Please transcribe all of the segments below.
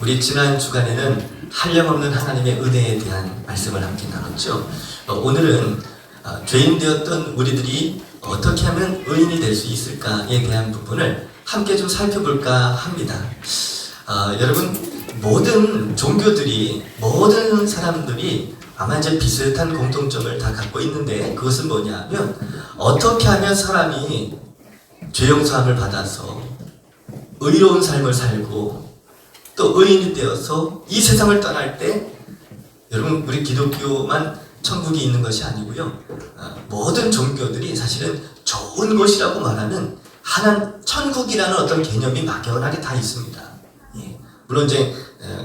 우리 지난 주간에는 한량없는 하나님의 은혜에 대한 말씀을 함께 나눴죠. 오늘은 죄인 되었던 우리들이 어떻게 하면 의인이 될 수 있을까에 대한 부분을 함께 좀 살펴볼까 합니다. 여러분, 모든 종교들이, 모든 사람들이 아마 이제 비슷한 공통점을 다 갖고 있는데, 그것은 뭐냐면 어떻게 하면 사람이 죄 용서함을 받아서 의로운 삶을 살고 또 의인이 되어서 이 세상을 떠날 때, 여러분, 우리 기독교만 천국이 있는 것이 아니고요, 모든 종교들이 사실은 좋은 곳이라고 말하는 천국이라는 어떤 개념이 막연하게 다 있습니다. 예. 물론 이제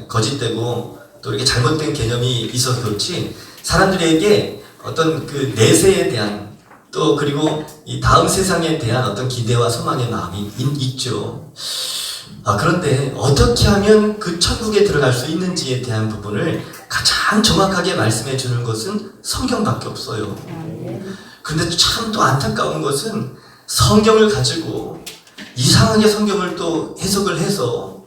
거짓되고 또 이렇게 잘못된 개념이 있어서 그렇지, 사람들에게 어떤 그 내세에 대한, 또 그리고 이 다음 세상에 대한 어떤 기대와 소망의 마음이 있죠. 그런데 어떻게 하면 그 천국에 들어갈 수 있는지에 대한 부분을 가장 정확하게 말씀해 주는 것은 성경밖에 없어요. 그런데 참 또 안타까운 것은 성경을 가지고 이상하게 성경을 또 해석을 해서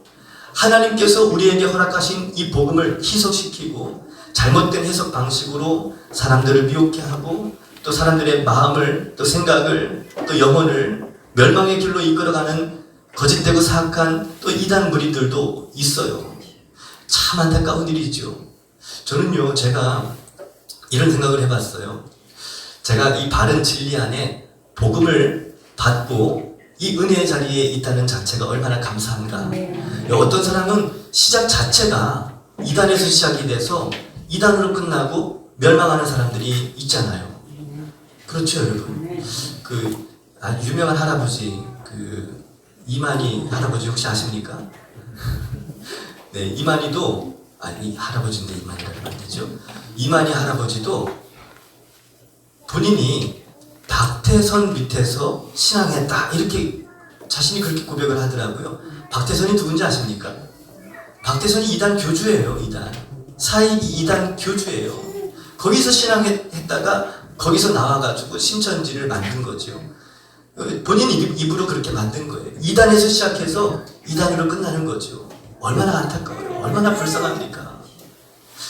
하나님께서 우리에게 허락하신 이 복음을 희석시키고 잘못된 해석 방식으로 사람들을 미혹해 하고 또 사람들의 마음을, 또 생각을, 또 영혼을 멸망의 길로 이끌어가는 거짓되고 사악한 또 이단 무리들도 있어요. 참 안타까운 일이죠. 저는요, 제가 이런 생각을 해봤어요. 제가 이 바른 진리 안에 복음을 받고 이 은혜의 자리에 있다는 자체가 얼마나 감사한가. 어떤 사람은 시작 자체가 이단에서 시작이 돼서 이단으로 끝나고 멸망하는 사람들이 있잖아요. 그렇죠, 여러분. 유명한 할아버지, 이만희 할아버지 혹시 아십니까? 네, 이만희도, 할아버지인데 이만희라면 안 되죠. 이만희 할아버지도 본인이 박태선 밑에서 신앙했다, 이렇게 자신이 그렇게 고백을 하더라고요. 박태선이 누군지 아십니까? 박태선이 이단 교주예요. 사이비 이단 교주예요. 거기서 신앙했다가 거기서 나와가지고 신천지를 만든 거죠. 본인 입으로 그렇게 만든 거예요. 이단에서 시작해서 이단으로 끝나는 거죠. 얼마나 안타까워요. 얼마나 불쌍합니까?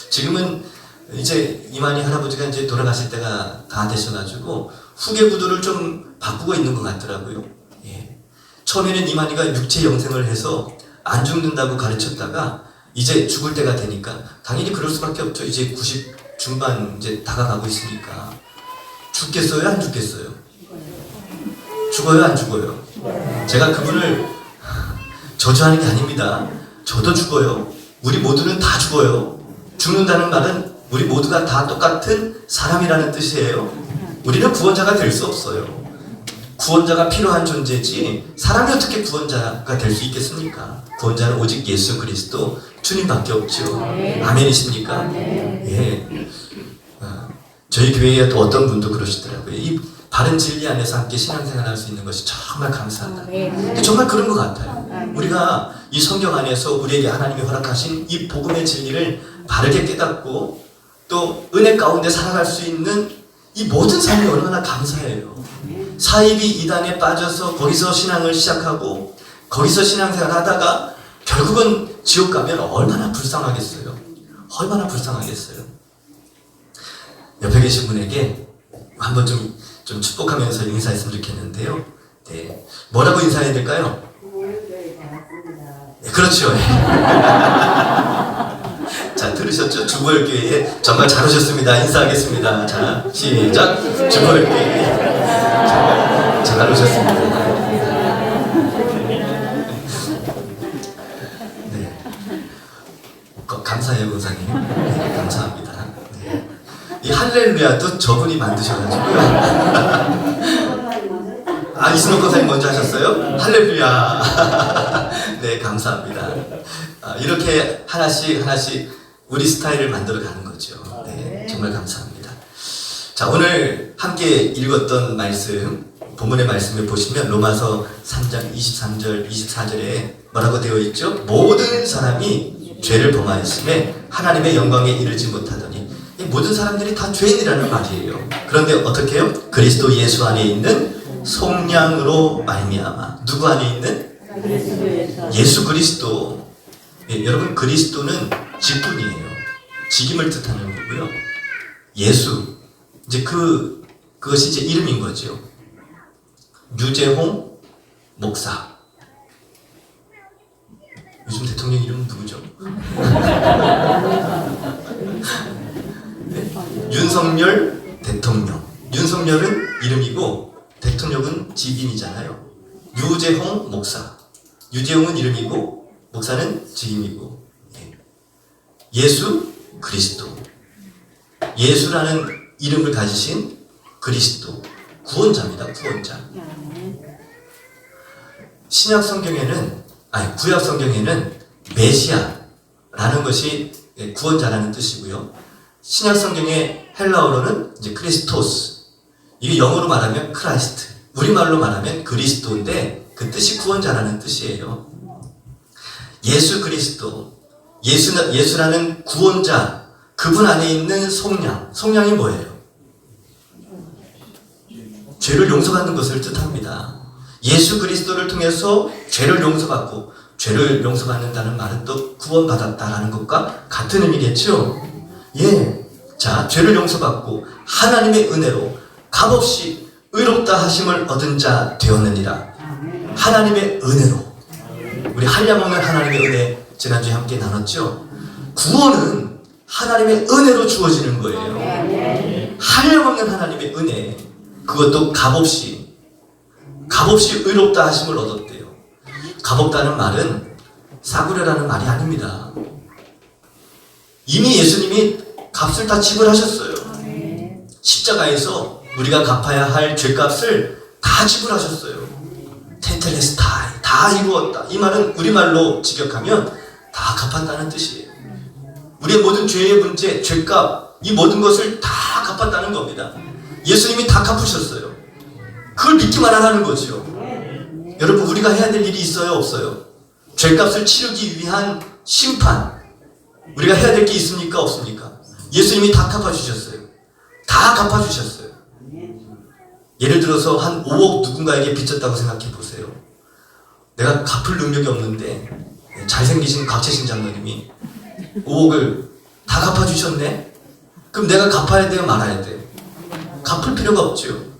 지금은 이제 이만희 할아버지가 이제 돌아가실 때가 다 되셔가지고 후계 구도를 좀 바꾸고 있는 것 같더라고요. 예. 처음에는 이만희가 육체 영생을 해서 안 죽는다고 가르쳤다가 이제 죽을 때가 되니까 당연히 그럴 수밖에 없죠. 이제 90 중반 이제 다가가고 있으니까. 죽겠어요? 안 죽겠어요? 죽어요? 안 죽어요? 제가 그분을 저주하는 게 아닙니다. 저도 죽어요. 우리 모두는 다 죽어요. 죽는다는 말은 우리 모두가 다 똑같은 사람이라는 뜻이에요. 우리는 구원자가 될 수 없어요. 구원자가 필요한 존재지 사람이 어떻게 구원자가 될 수 있겠습니까? 구원자는 오직 예수 그리스도 주님밖에 없죠. 아멘이십니까? 예. 저희 교회에 또 어떤 분도 그러시더라고요. 이 바른 진리 안에서 함께 신앙생활 할 수 있는 것이 정말 감사하다. 정말 그런 것 같아요. 우리가 이 성경 안에서 우리에게 하나님이 허락하신 이 복음의 진리를 바르게 깨닫고 또 은혜 가운데 살아갈 수 있는 이 모든 삶이 얼마나 감사해요. 사이비 이단에 빠져서 거기서 신앙을 시작하고 거기서 신앙생활 하다가 결국은 지옥 가면 얼마나 불쌍하겠어요. 얼마나 불쌍하겠어요. 옆에 계신 분에게 한번 좀 축복하면서 인사했으면 좋겠는데요. 네. 뭐라고 인사해야 될까요? 네, 그렇죠. 자, 들으셨죠? 주보혈교회에 정말 잘 오셨습니다. 인사하겠습니다. 자, 시작. 주보혈교회에 정말 잘 오셨습니다. 네. 감사해요, 권사님. 네, 감사합니다. 네. 이 할렐루야도 저분이 만드셔가지고요. 이순옥 권사님 먼저 하셨어요? 할렐루야. 네, 감사합니다. 이렇게 하나씩 우리 스타일을 만들어가는 거죠. 네, 정말 감사합니다. 자, 오늘 함께 읽었던 말씀, 본문의 말씀을 보시면 로마서 3장 23절, 24절에 뭐라고 되어 있죠? 모든 사람이 죄를 범하였음에 하나님의 영광에 이르지 못하더니, 이 모든 사람들이 다 죄인이라는 말이에요. 그런데 어떻게 해요? 그리스도 예수 안에 있는 속량으로 말미암아. 누구 안에 있는? 예수 그리스도. 여러분 그리스도는 직분이에요. 직임을 뜻하는 거고요. 예수 이제 그것이 이제 이름인 거죠. 유재홍 목사. 요즘 대통령 이름은 누구죠? 네. 윤석열 대통령. 윤석열은 이름이고 대통령은 직임이잖아요. 유재홍 목사. 유재홍은 이름이고 목사는 직임이고. 예수 그리스도. 예수라는 이름을 가지신 그리스도. 구원자입니다. 구원자. 신약 성경에는 구약 성경에는 메시아라는 것이 구원자라는 뜻이고요. 신약 성경의 헬라어로는 이제 크리스토스. 이게 영어로 말하면 크라이스트. 우리말로 말하면 그리스도인데 그 뜻이 구원자라는 뜻이에요. 예수 그리스도. 예수라는 구원자. 그분 안에 있는 속량. 속량이 뭐예요? 죄를 용서받는 것을 뜻합니다. 예수 그리스도를 통해서 죄를 용서받고, 죄를 용서받는다는 말은 또 구원받았다라는 것과 같은 의미겠죠? 예. 자, 죄를 용서받고 하나님의 은혜로 값없이 의롭다 하심을 얻은 자 되었느니라. 하나님의 은혜로. 우리 한량없는 하나님의 은혜 지난주에 함께 나눴죠? 구원은 하나님의 은혜로 주어지는 거예요. 한량없는 하나님의 은혜. 그것도 값없이 의롭다 하심을 얻었대요. 값없다는 말은 싸구려라는 말이 아닙니다. 이미 예수님이 값을 다 지불하셨어요. 십자가에서 우리가 갚아야 할 죄값을 다 지불하셨어요. 테텔레스타이, 다 이루었다. 이 말은 우리말로 직역하면 다 갚았다는 뜻이에요. 우리의 모든 죄의 문제, 죄값, 이 모든 것을 다 갚았다는 겁니다. 예수님이 다 갚으셨어요. 그걸 믿기만 하라는 거죠. 여러분, 우리가 해야 될 일이 있어요, 없어요? 죄값을 치르기 위한 심판. 우리가 해야 될 게 있습니까, 없습니까? 예수님이 다 갚아주셨어요. 다 갚아주셨어요. 예를 들어서 한 5억 누군가에게 빚졌다고 생각해 보세요. 내가 갚을 능력이 없는데 잘생기신 곽재신 장로님이 5억을 다 갚아주셨네? 그럼 내가 갚아야 돼요, 말아야 돼요? 갚을 필요가 없죠.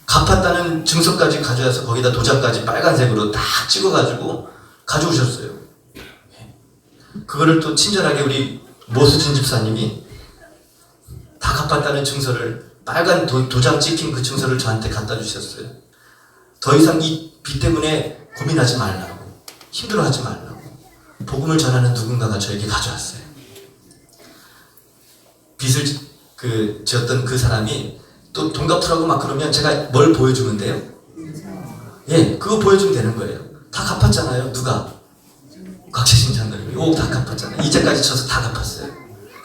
갚았다는 증서까지 가져와서 거기다 도장까지 빨간색으로 딱 찍어가지고 가져오셨어요. 그거를 또 친절하게 우리 모수진 집사님이 다 갚았다는 증서를 빨간 도장 찍힌 그 증서를 저한테 갖다 주셨어요. 더 이상 이 빚 때문에 고민하지 말라고, 힘들어하지 말라고 복음을 전하는 누군가가 저에게 가져왔어요. 빚을 지었던 그 사람이 또 돈 갚으라고 막 그러면 제가 뭘 보여주면 돼요? 예, 그거 보여주면 되는 거예요. 다 갚았잖아요. 누가? 곽재신 장로님이 5억 다 갚았잖아요. 이자까지 쳐서 다 갚았어요.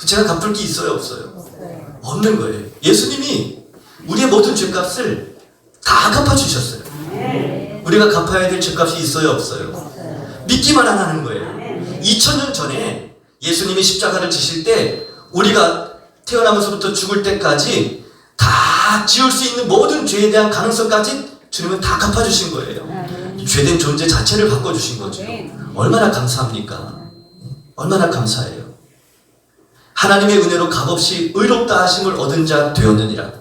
제가 갚을 게 있어요, 없어요? 없는 거예요. 예수님이 우리의 모든 죄값을 다 갚아주셨어요. 우리가 갚아야 될 죄값이 있어요, 없어요? 믿기만 하는 거예요. 2000년 전에 예수님이 십자가를 지실 때 우리가 태어나면서부터 죽을 때까지 다 지을 수 있는 모든 죄에 대한 가능성까지 주님은 다 갚아주신 거예요. 죄된 존재 자체를 바꿔주신 거죠. 얼마나 감사합니까? 얼마나 감사해요. 하나님의 은혜로 값없이 의롭다 하심을 얻은 자 되었느니라.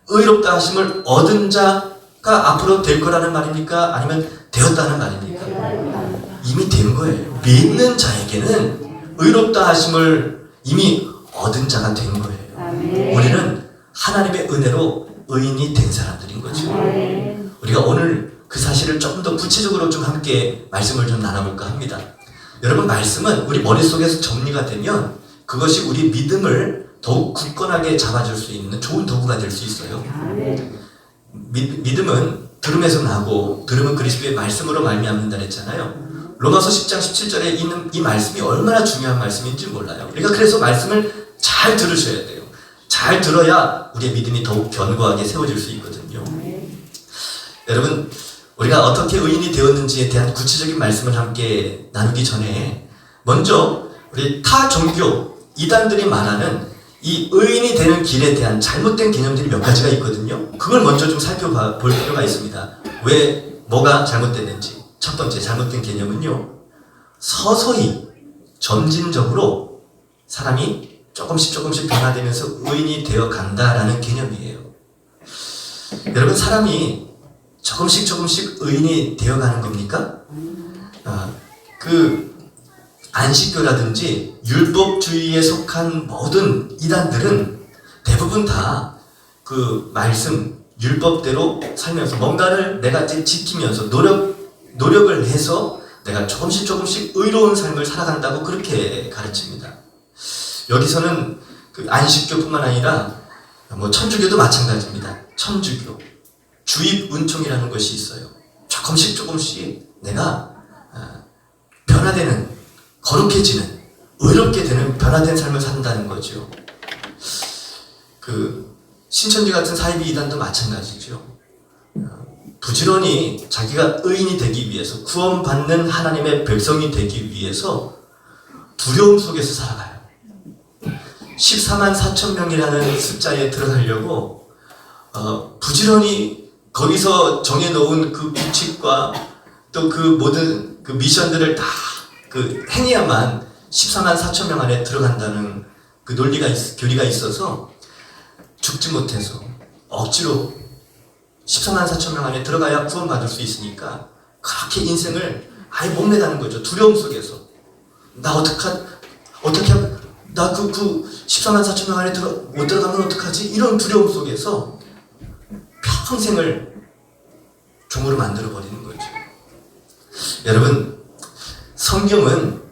의롭다 하심을 얻은 자가 앞으로 될 거라는 말입니까? 아니면 되었다는 말입니까? 이미 된 거예요. 믿는 자에게는 의롭다 하심을 이미 얻은 자가 된 거예요. 우리는 하나님의 은혜로 의인이 된 사람들인 거죠. 우리가 오늘 그 사실을 조금 더 구체적으로 좀 함께 말씀을 좀 나눠볼까 합니다. 여러분, 말씀은 우리 머릿속에서 정리가 되면 그것이 우리 믿음을 더욱 굳건하게 잡아줄 수 있는 좋은 도구가 될 수 있어요. 믿음은 들음에서 나고 들음은 그리스도의 말씀으로 말미암는다 그랬잖아요. 로마서 10장 17절에 있는 이 말씀이 얼마나 중요한 말씀인지 몰라요. 우리가 그래서 말씀을 잘 들으셔야 돼요. 잘 들어야 우리의 믿음이 더욱 견고하게 세워질 수 있거든요. 여러분, 우리가 어떻게 의인이 되었는지에 대한 구체적인 말씀을 함께 나누기 전에 먼저 우리 타 종교 이단들이 말하는 이 의인이 되는 길에 대한 잘못된 개념들이 몇 가지가 있거든요. 그걸 먼저 좀 살펴볼 필요가 있습니다. 왜 뭐가 잘못됐는지. 첫 번째 잘못된 개념은요, 서서히 점진적으로 사람이 조금씩 변화되면서 의인이 되어 간다라는 개념이에요. 여러분, 사람이 조금씩 의인이 되어 가는 겁니까? 그 안식교라든지 율법주의에 속한 모든 이단들은 대부분 다 그 말씀, 율법대로 살면서 뭔가를 내가 지키면서 노력을 해서 내가 조금씩 의로운 삶을 살아간다고 그렇게 가르칩니다. 여기서는 그 안식교뿐만 아니라 뭐 천주교도 마찬가지입니다. 천주교, 주입은총이라는 것이 있어요. 조금씩 내가 변화되는, 거룩해지는, 의롭게 되는 변화된 삶을 산다는 거죠. 그 신천지 같은 사이비 이단도 마찬가지죠. 부지런히 자기가 의인이 되기 위해서, 구원받는 하나님의 백성이 되기 위해서 두려움 속에서 살아가요. 14만 4천 명이라는 숫자에 들어가려고 부지런히 거기서 정해놓은 그 규칙과 또 그 모든 그 미션들을 다 그 행해야만 14만 4천 명 안에 들어간다는 그 교리가 있어서 죽지 못해서 억지로 14만 4천 명 안에 들어가야 구원받을 수 있으니까 그렇게 인생을 아예 목매다는 거죠. 두려움 속에서. 나 어떻게 나 그 14만 4천 명 안에 못 들어가면 어떡하지? 이런 두려움 속에서 평생을 종으로 만들어버리는 거죠. 여러분, 성경은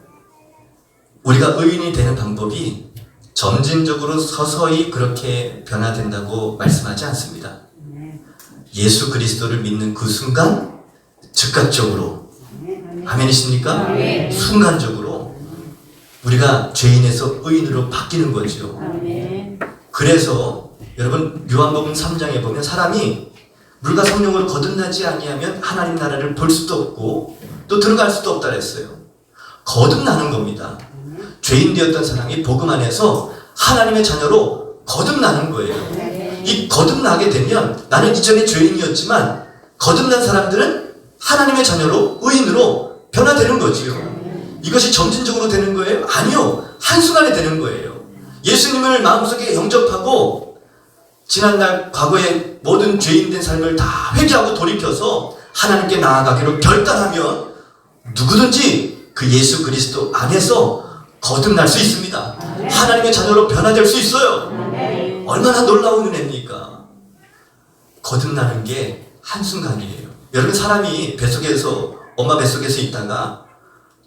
우리가 의인이 되는 방법이 점진적으로 서서히 그렇게 변화된다고 말씀하지 않습니다. 예수 그리스도를 믿는 그 순간 즉각적으로, 아멘이십니까? 순간적으로 우리가 죄인에서 의인으로 바뀌는 거죠. 그래서 여러분, 요한복음 3장에 보면 사람이 물과 성령으로 거듭나지 아니하면 하나님 나라를 볼 수도 없고 또 들어갈 수도 없다 그랬어요. 거듭나는 겁니다. 죄인 되었던 사람이 복음 안에서 하나님의 자녀로 거듭나는 거예요. 이 거듭나게 되면, 나는 이전에 죄인이었지만 거듭난 사람들은 하나님의 자녀로, 의인으로 변화되는 거지요. 이것이 점진적으로 되는 거예요? 아니요. 한순간에 되는 거예요. 예수님을 마음속에 영접하고 지난날 과거의 모든 죄인된 삶을 다 회개하고 돌이켜서 하나님께 나아가기로 결단하면 누구든지 그 예수 그리스도 안에서 거듭날 수 있습니다. 하나님의 자녀로 변화될 수 있어요. 얼마나 놀라운 은혜입니까? 거듭나는 게 한순간이에요. 여러분, 사람이 뱃속에서, 엄마 뱃속에서 있다가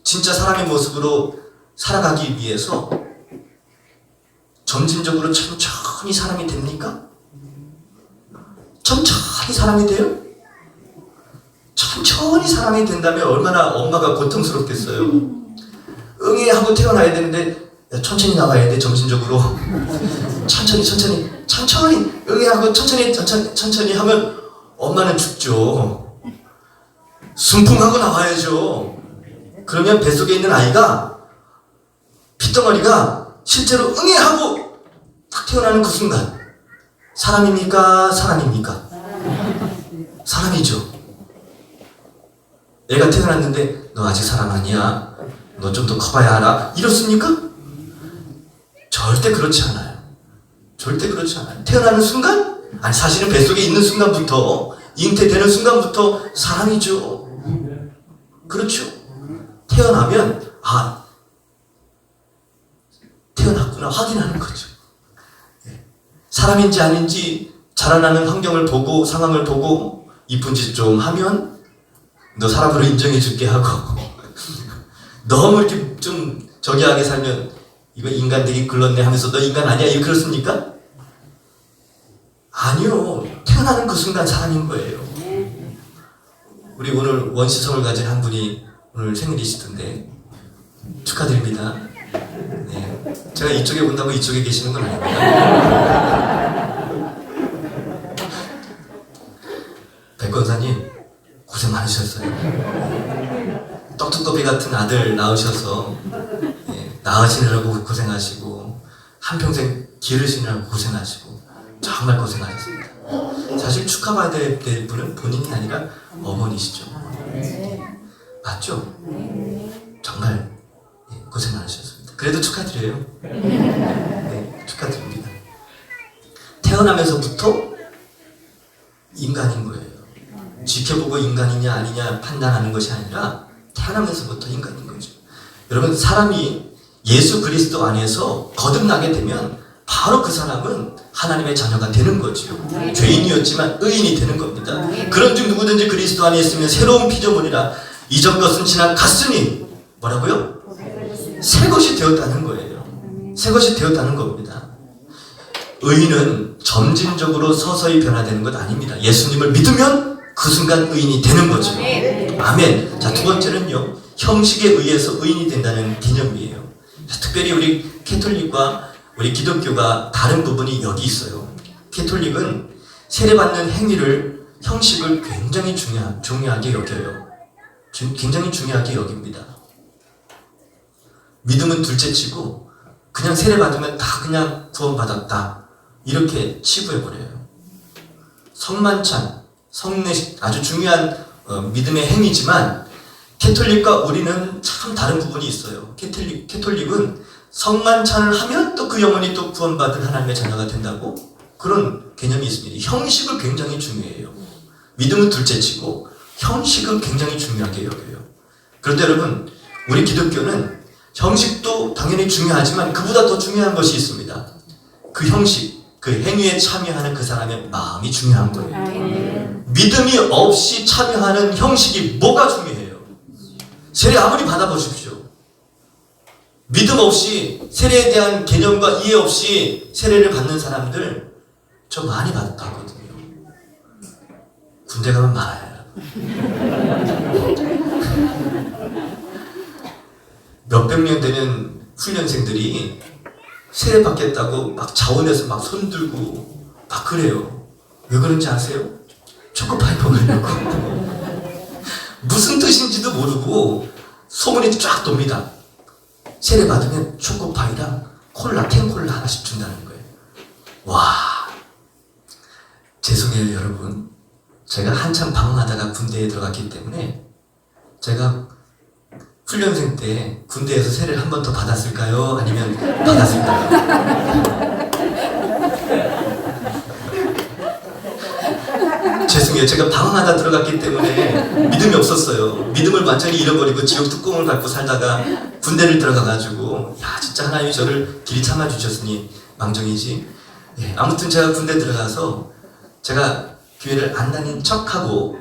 진짜 사람의 모습으로 살아가기 위해서 점진적으로 천천히 사람이 됩니까? 천천히 사람이 돼요? 천천히 사람이 된다면 얼마나 엄마가 고통스럽겠어요. 응애 하고 태어나야 되는데 천천히 나와야 돼. 점진적으로 천천히 응애 하고 천천히 하면 엄마는 죽죠. 순풍하고 나와야죠. 그러면 뱃속에 있는 아이가, 핏덩어리가 실제로 응애 하고 딱 태어나는 그 순간 사람입니까? 사람입니까? 사람이죠. 애가 태어났는데 너 아직 사람 아니야, 너 좀 더 커봐야 알아, 이렇습니까? 절대 그렇지 않아요. 절대 그렇지 않아요. 태어나는 순간, 아니 사실은 뱃속에 있는 순간부터, 잉태되는 순간부터 사람이죠. 그렇죠. 태어나면 태어났구나 확인하는 거죠. 사람인지 아닌지 자라나는 환경을 보고, 상황을 보고 이쁜 짓 좀 하면 너 사람으로 인정해 줄게 하고 너무 이렇게 좀 저기하게 살면 이거 인간 되게 글렀네 하면서 너 인간 아니야, 이거 그렇습니까? 아니요. 태어나는 그 순간 사람인 거예요. 우리 오늘 원시성을 가진 한 분이 오늘 생일이시던데 축하드립니다. 네. 제가 이쪽에 온다고 이쪽에 계시는 건 아닙니다. 백권사님 고생 많으셨어요. 떡두꺼비 같은 아들 낳으셔서 낳으시느라고 고생하시고 한평생 기르시느라고 고생하시고 정말 고생하셨습니다. 사실 축하받아야 될 분은 본인이 아니라 어머니시죠. 맞죠? 정말 고생 많으셨습니다. 그래도 축하드려요. 네, 축하드립니다. 태어나면서부터 인간인 거예요. 지켜보고 인간이냐 아니냐 판단하는 것이 아니라 태어나면서부터 인간인 거죠. 여러분, 사람이 예수 그리스도 안에서 거듭나게 되면 바로 그 사람은 하나님의 자녀가 되는 거죠. 죄인이었지만 의인이 되는 겁니다. 그런즉 누구든지 그리스도 안에 있으면 새로운 피조물이라 이전 것은 지나갔으니 뭐라고요? 새 것이 되었다는 거예요. 새 것이 되었다는 겁니다. 의인은 점진적으로 서서히 변화되는 것 아닙니다. 예수님을 믿으면 그 순간 의인이 되는 거죠. 아멘. 자, 두 번째는요, 형식에 의해서 의인이 된다는 개념이에요. 특별히 우리 캐톨릭과 우리 기독교가 다른 부분이 여기 있어요. 캐톨릭은 세례받는 행위를, 형식을 굉장히 중요하게 여겨요. 굉장히 중요하게 여깁니다. 믿음은 둘째치고 그냥 세례받으면 다 그냥 구원받았다, 이렇게 치부해버려요. 성만찬, 성례식, 아주 중요한 믿음의 행위지만 캐톨릭과 우리는 참 다른 부분이 있어요. 캐톨릭은 성만찬을 하면 또 그 영혼이 또 구원받은 하나님의 자녀가 된다고, 그런 개념이 있습니다. 형식을 굉장히 중요해요. 믿음은 둘째치고 형식을 굉장히 중요하게 여겨요. 그런데 여러분, 우리 기독교는 형식도 당연히 중요하지만 그보다 더 중요한 것이 있습니다. 그 형식, 그 행위에 참여하는 그 사람의 마음이 중요한 거예요. 믿음이 없이 참여하는 형식이 뭐가 중요해요? 세례 아무리 받아보십시오. 믿음 없이, 세례에 대한 개념과 이해 없이 세례를 받는 사람들 저 많이 봤거든요. 군대 가면 많아요. 몇백 명 되는 훈련생들이 세례 받겠다고 막 자원해서 막 손들고 막 그래요. 왜 그런지 아세요? 초코파이 먹으려고. 무슨 뜻인지도 모르고 소문이 쫙 돕니다. 세례 받으면 초코파이랑 콜라, 캔콜라 하나씩 준다는 거예요. 와, 죄송해요 여러분. 제가 한참 방황하다가 군대에 들어갔기 때문에, 제가 훈련생 때 군대에서 세례를 한 번 더 받았을까요? 아니면 받았을까요? 죄송해요. 제가 방황하다 들어갔기 때문에 믿음이 없었어요. 믿음을 완전히 잃어버리고 지옥 뚜껑을 밟고 살다가 군대를 들어가가지고, 야, 진짜 하나님이 저를 길이 참아주셨으니 망정이지. 예, 아무튼 제가 군대 들어가서 제가 교회를 안 다닌 척하고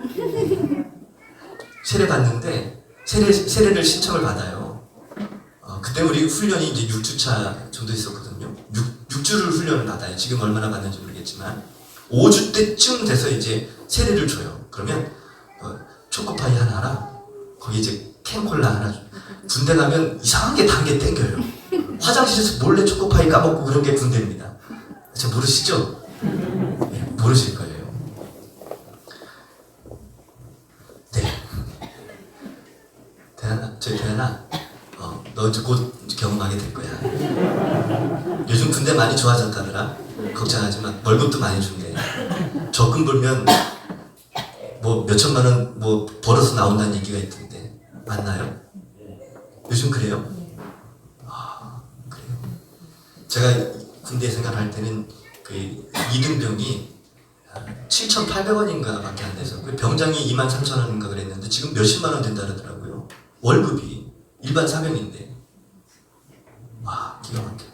세례 받는데, 세례를 신청을 받아요. 그때 우리 훈련이 이제 6주차 정도 있었거든요. 6주를 훈련을 받아요. 지금 얼마나 받는지 모르겠지만 5주 때쯤 돼서 이제 세례를 줘요. 그러면 초코파이 하나랑 거기 이제 캔콜라 하나 줘. 군대 가면 이상하게 단 게 땡겨요. 화장실에서 몰래 초코파이 까먹고 그런 게 군대입니다. 저 모르시죠? 네, 모르실 거예요. 네. 대현아, 너 이제 곧 경험하게 될 거야. 요즘 군대 많이 좋아졌다더라. 걱정하지 마. 월급도 많이 준대. 적금 벌면 뭐 몇천만 원 뭐 벌어서 나온다는 얘기가 있던데, 맞나요? 요즘 그래요? 아, 그래요. 제가 군대 생활할 때는 그 이등병이 7,800원인가 밖에 안 돼서, 그 병장이 23,000원인가 그랬는데 지금 몇십만 원 된다 그러더라고요. 월급이 일반 사병인데. 와, 기가 막혀요.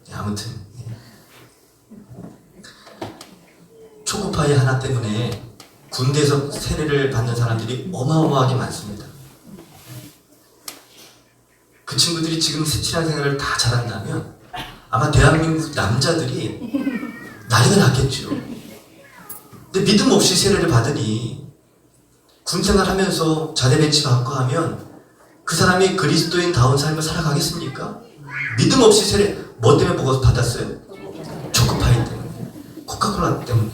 네, 아무튼 초코파이 하나 때문에 군대에서 세례를 받는 사람들이 어마어마하게 많습니다. 그 친구들이 지금 신앙생활을 다 잘한다면 아마 대한민국 남자들이 난리가 났겠죠. 근데 믿음 없이 세례를 받으니 군생활 하면서 자대 배치 받고 하면 그 사람이 그리스도인다운 삶을 살아가겠습니까? 믿음 없이 세례, 뭐 때문에 받았어요? 초코파이 때문에, 코카콜라 때문에.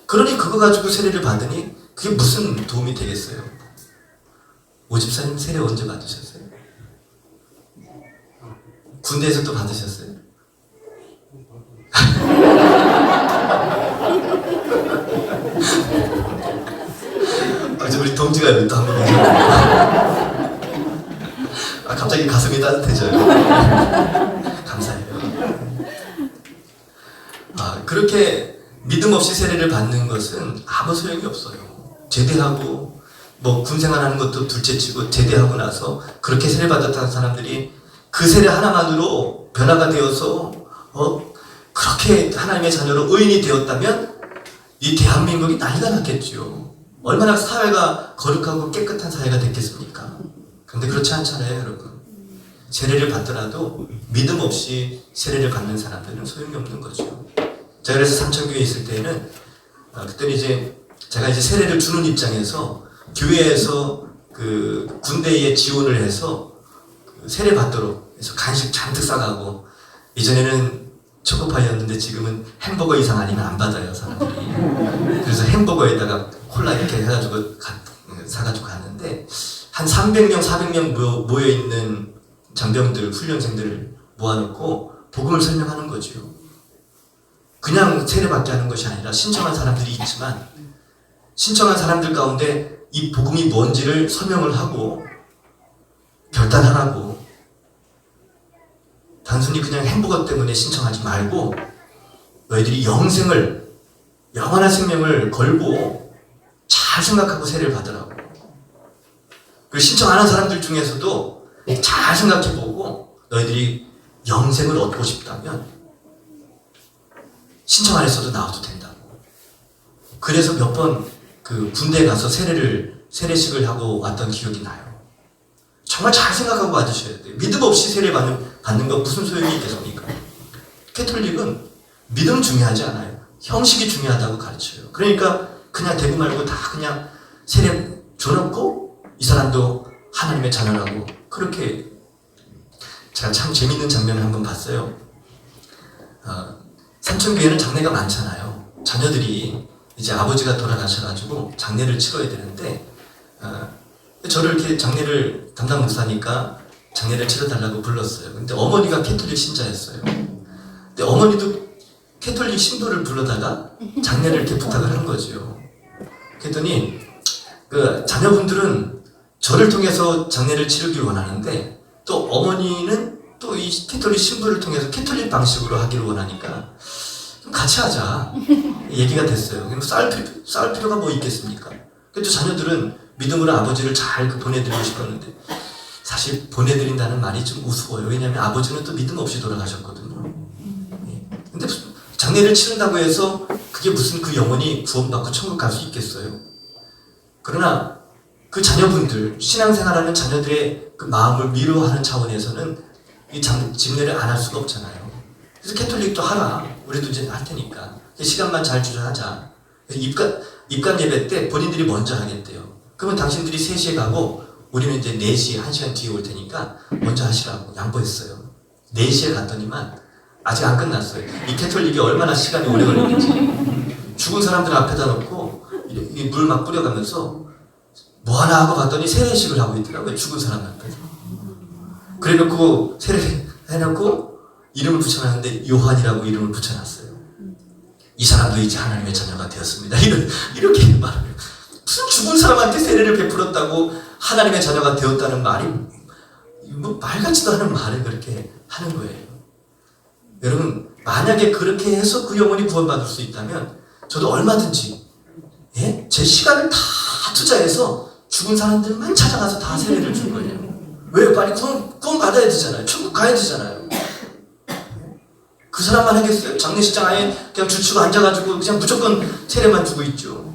그러니 그거 가지고 세례를 받으니 그게 무슨 도움이 되겠어요? 오집사님 세례 언제 받으셨어요? 군대에서 또 받으셨어요? 이제 우리 동지가 여기 또 한 번 계셔. 갑자기 갑자기 가슴이 따뜻해져요. 감사해요. 그렇게 믿음 없이 세례를 받는 것은 아무 소용이 없어요. 제대하고 뭐 군생활하는 것도 둘째치고 제대하고 나서 그렇게 세례 받았다는 사람들이 그 세례 하나만으로 변화가 되어서 그렇게 하나님의 자녀로 의인이 되었다면 이 대한민국이 난리가 났겠죠. 얼마나 사회가 거룩하고 깨끗한 사회가 됐겠습니까? 그런데 그렇지 않잖아요, 여러분. 세례를 받더라도 믿음 없이 세례를 받는 사람들은 소용이 없는 거죠. 자, 그래서 삼천교회에 있을 때는 그때는 이제 제가 이제 세례를 주는 입장에서 교회에서 그 군대에 지원을 해서 그 세례 받도록 해서 간식 잔뜩 싸가고, 이전에는 초코파이였는데 지금은 햄버거 이상 아니면 안 받아요, 사람들이. 그래서 햄버거에다가 콜라 이렇게 해가지고 사가지고 갔는데 한 300명, 400명 모여있는 장병들, 훈련생들을 모아놓고 복음을 설명하는 거죠. 그냥 세례받게 하는 것이 아니라 신청한 사람들이 있지만 신청한 사람들 가운데 이 복음이 뭔지를 설명을 하고 결단하라고, 단순히 그냥 햄버거 때문에 신청하지 말고 너희들이 영생을, 영원한 생명을 걸고 잘 생각하고 세례를 받으라고. 그리고 신청 안 한 사람들 중에서도 잘 생각해보고 너희들이 영생을 얻고 싶다면 신청 안 했어도 나와도 된다고. 그래서 몇 번 그 군대에 가서 세례식을 하고 왔던 기억이 나요. 정말 잘 생각하고 받으셔야 돼요. 믿음 없이 세례 받는 건 무슨 소용이 있겠습니까? 캐톨릭은 믿음 중요하지 않아요. 형식이 중요하다고 가르쳐요. 그러니까 그냥 되고 말고 다 그냥 세례 줘놓고 이 사람도 하나님의 자녀라고. 그렇게 제가 참 재밌는 장면을 한번 봤어요. 삼천교회는 장례가 많잖아요. 자녀들이 이제 아버지가 돌아가셔가지고 장례를 치러야 되는데 저를 이렇게 장례를 담당 목사니까 장례를 치러달라고 불렀어요. 근데 어머니가 캐톨릭 신자였어요. 근데 어머니도 캐톨릭 신도를 불러다가 장례를 이렇게 부탁을 한 거죠. 그랬더니 그 자녀분들은 저를 통해서 장례를 치르기를 원하는데 또 어머니는 또 이 캐톨릭 신부를 통해서 캐톨릭 방식으로 하기를 원하니까 좀 같이 하자 얘기가 됐어요. 싸울 필요가 뭐 있겠습니까? 그래도 자녀들은 믿음으로 아버지를 잘 보내드리고 싶었는데 사실 보내드린다는 말이 좀 우스워요. 왜냐하면 아버지는 또 믿음 없이 돌아가셨거든요. 근데 장례를 치른다고 해서 그게 무슨 그 영혼이 구원받고 천국 갈 수 있겠어요? 그러나 그 자녀분들, 신앙생활하는 자녀들의 그 마음을 위로하는 차원에서는 이 집례를 안 할 수가 없잖아요. 그래서 캐톨릭도 하라. 우리도 이제 할 테니까. 시간만 잘 조절하자. 입관 예배 때 본인들이 먼저 하겠대요. 그러면 당신들이 3시에 가고 우리는 이제 4시, 1시간 뒤에 올 테니까 먼저 하시라고 양보했어요. 4시에 갔더니만 아직 안 끝났어요. 이 캐톨릭이 얼마나 시간이 오래 걸리는지. 죽은 사람들 앞에다 놓고 물 막 뿌려가면서 뭐 하나 하고 봤더니 세례식을 하고 있더라고요. 죽은 사람 앞에서. 그래놓고 세례 해놓고 이름을 붙여놨는데 요한이라고 이름을 붙여놨어요. 이 사람도 이제 하나님의 자녀가 되었습니다. 이렇게 말해요. 무슨 죽은 사람한테 세례를 베풀었다고 하나님의 자녀가 되었다는 말이 뭐 말 같지도 않은 말을 그렇게 하는 거예요. 여러분, 만약에 그렇게 해서 그 영혼이 구원받을 수 있다면 저도 얼마든지 제 시간을 다 투자해서 죽은 사람들만 찾아가서 다 세례를 줄 거예요. 왜? 빨리 구원 받아야 되잖아요. 천국 가야 되잖아요. 그 사람만 하겠어요? 장례식장 아예 그냥 줄치고 앉아가지고 그냥 무조건 세례만 주고 있죠.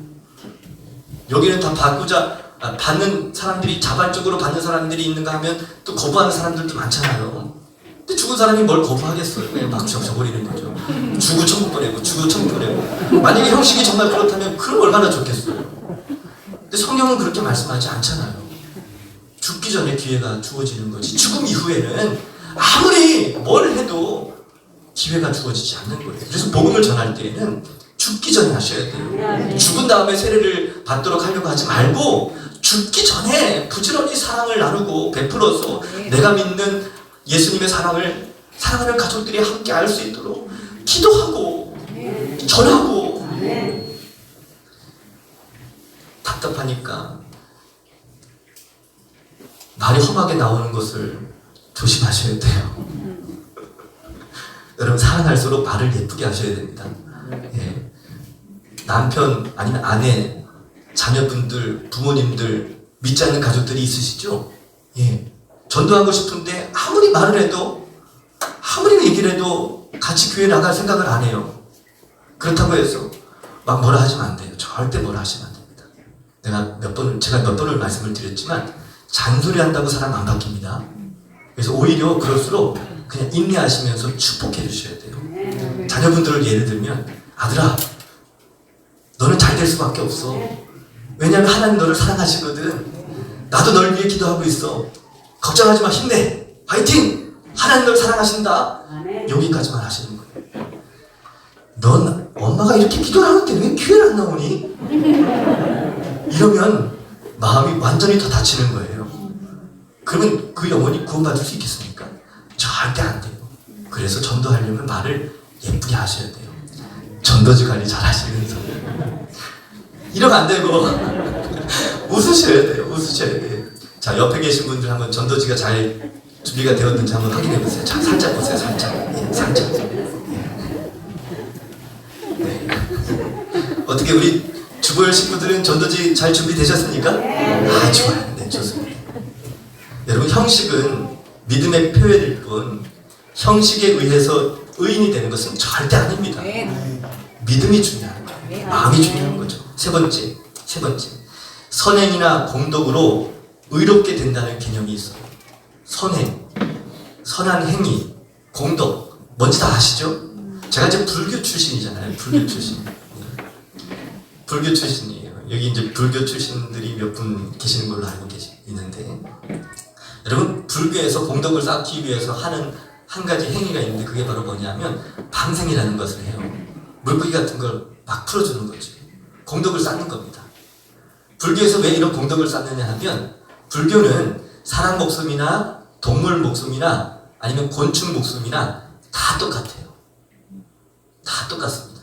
여기는 다 받는 사람들이, 자발적으로 받는 사람들이 있는가 하면 또 거부하는 사람들도 많잖아요. 근데 죽은 사람이 뭘 거부하겠어요? 그냥 막 적셔버리는 거죠. 죽고 천국 보내고, 죽고 천국 보내고. 만약에 형식이 정말 그렇다면 그럼 얼마나 좋겠어요. 근데 성경은 그렇게 말씀하지 않잖아요. 죽기 전에 기회가 주어지는 거지. 죽음 이후에는 아무리 뭘 해도 기회가 주어지지 않는 거예요. 그래서 복음을 전할 때에는 죽기 전에 하셔야 돼요. 죽은 다음에 세례를 받도록 하려고 하지 말고 죽기 전에 부지런히 사랑을 나누고 베풀어서 내가 믿는 예수님의 사랑하는 가족들이 함께 알 수 있도록 기도하고 전하고. 답답하니까 말이 험하게 나오는 것을 조심하셔야 돼요. 여러분 사랑할수록 말을 예쁘게 하셔야 됩니다. 예. 남편 아니면 아내, 자녀분들, 부모님들 믿지 않는 가족들이 있으시죠? 예. 전도하고 싶은데 아무리 말을 해도 아무리 얘기를 해도 같이 교회 나갈 생각을 안 해요. 그렇다고 해서 막 뭐라 하시면 안 돼요. 절대 뭐라 하시면 안 됩니다. 제가 몇 번을 말씀을 드렸지만 잔소리 한다고 사람 안 바뀝니다. 그래서 오히려 그럴수록 그냥 인내하시면서 축복해 주셔야 돼요. 자녀분들을 예를 들면 아들아 너는 잘 될 수밖에 없어. 왜냐하면 하나님 너를 사랑하시거든. 나도 널 위해 기도하고 있어. 걱정하지 마. 힘내. 화이팅! 하나님 널 사랑하신다. 여기까지만 하시는 거예요. 넌 엄마가 이렇게 기도를 하는데 왜 교회를 안 나오니? 이러면 마음이 완전히 더 다치는 거예요. 그러면 그 영혼이 구원받을 수 있겠습니까? 절대 안 돼요. 그래서 전도하려면 말을 예쁘게 하셔야 돼요. 전도지 관리 잘 하시면서 이러면 안 되고 웃으셔야 돼요. 웃으셔야 돼요. 자, 옆에 계신 분들 한번 전도지가 잘 준비가 되었는지 한번 확인해 보세요. 자, 살짝 보세요. 살짝. 예, 살짝. 네. 어떻게 우리 주보열 식구들은 전도지 잘 준비되셨습니까? 아, 좋아요. 네, 좋습니다. 여러분, 형식은 믿음의 표현일 뿐 형식에 의해서 의인이 되는 것은 절대 아닙니다. 믿음이 중요한 거예요. 마음이 중요한 거죠. 세 번째. 선행이나 공덕으로 의롭게 된다는 개념이 있어요. 선행, 선한 행위, 공덕, 뭔지 다 아시죠? 제가 이제 불교 출신이잖아요. 불교 출신. 불교 출신이에요. 여기 이제 불교 출신들이 몇 분 계시는 걸로 알고 있는데, 여러분, 불교에서 공덕을 쌓기 위해서 하는 한 가지 행위가 있는데 그게 바로 뭐냐면 방생이라는 것을 해요. 물고기 같은 걸 막 풀어주는 거죠. 공덕을 쌓는 겁니다. 불교에서 왜 이런 공덕을 쌓느냐 하면 불교는 사람 목숨이나 동물 목숨이나 아니면 곤충 목숨이나 다 똑같아요. 다 똑같습니다.